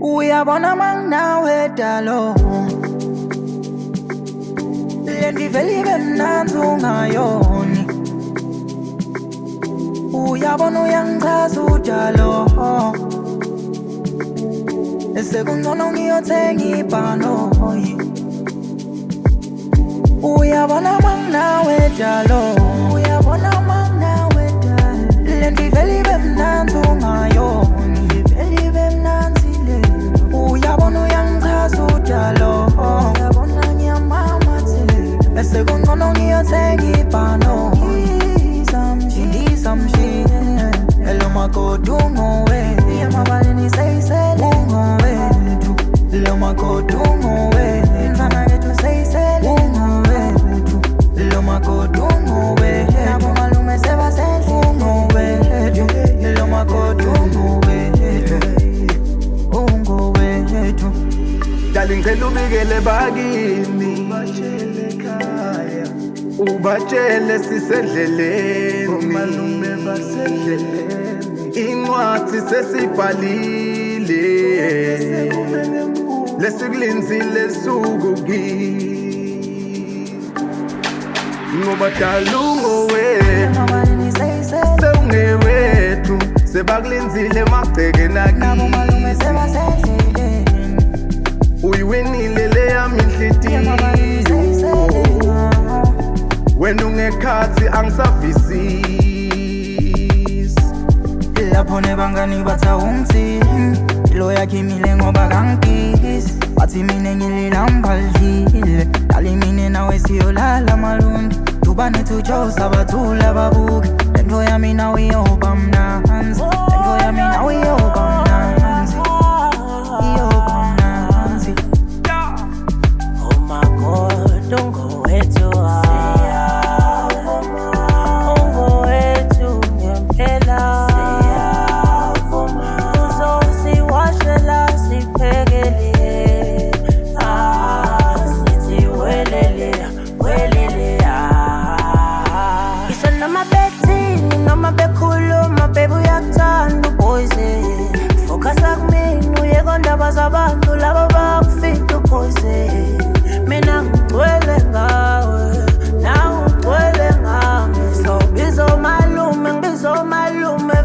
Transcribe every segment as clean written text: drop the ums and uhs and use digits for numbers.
Uyabona manginawe dalo, lento ivele ibe mnandi ungayoni. Uyabona uyangichaza udalo, sekungcono ngiyothenga ibhanoyi. Uyabona manginawe dalo, uyabona manginawe dalo, lento ivele ibe mnandi ungayoni. Ivele ibe mnandi le, uyabona uyangichaza udalo, uyabona ngiyamamathela, sekungcono ngiyothenga ibhanoyi. Samshine, elo makoto ngowe, yamabaleni seyisele ngowethu, lo makoto ngowe, mfana yethu seyisele ngowethu, lo makoto ngowe, nabo malume sebasele ngowethu, lo makoto ngowethu, ngowethu. Dali ngicela ubikele bakini, ubatshele ekhaya, ubatshele sisendleleni, malume basendleleni, incwadi sesibhalile, lesikulinzile suku kimi, ngoba dala ungowethu, sewungewethu, sebakulinzile magceke Nabo malume nakini, sebasendleleni, uyiwinile leyami inhlitiyo, wena ungekhathi angisavisisi. lapho nebangani batha ungithini, lo yakhimile ngoba kangigisi, bathi mina ngililambadlile, dali mine nawe siyolala malundi, tubane tujosa bathula babuke, lento yami nawe iyoba mnanzi, lento yami nawe iyoba mnanzi, iyoba mnanzi. Oh my God, don't go way too high. Don't go way too ngempela. Uzosiwashela siphekele. Sithi welele, welele. Isho noma bethini, noma bekhuluma, baby uyakuthanda upoison. Focus akumina, uyeka ndaba zabantu laba bakufita upoison. Mina ngigcwele ngawe, nawe ugcwele ngami. So bizo malume,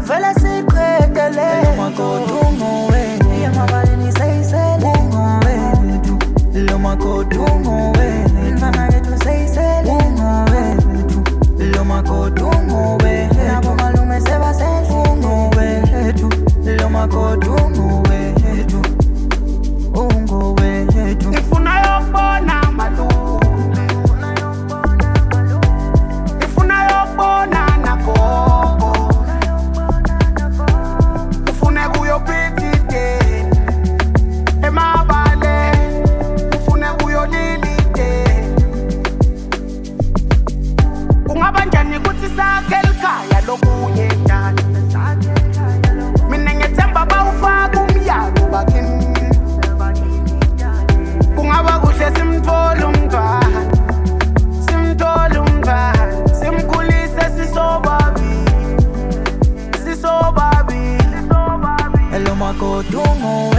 vele siqedele. Lo makoto ngowe, yamabaleni seyisele ngowethu, lo makoto ngowe, mfana yethu seyisele ngowethu, lo makoto ngowe, nabo malume sebasele ngowethu, lo makoto ngowethu, ngowethu. Ngifuna yokubona malume, ngifuna yokubona nagogo, ufune kuyophithi ideni emabale, ufune kuyolila ideni. Kungaba njani kuthi sakhe likhaya lokunye njani? Mina ngiyethemba bawufaka umyalo bakini, kungaba kuhle simthole umntwana, simkhulise sisobabili. Lo makoto ngowe,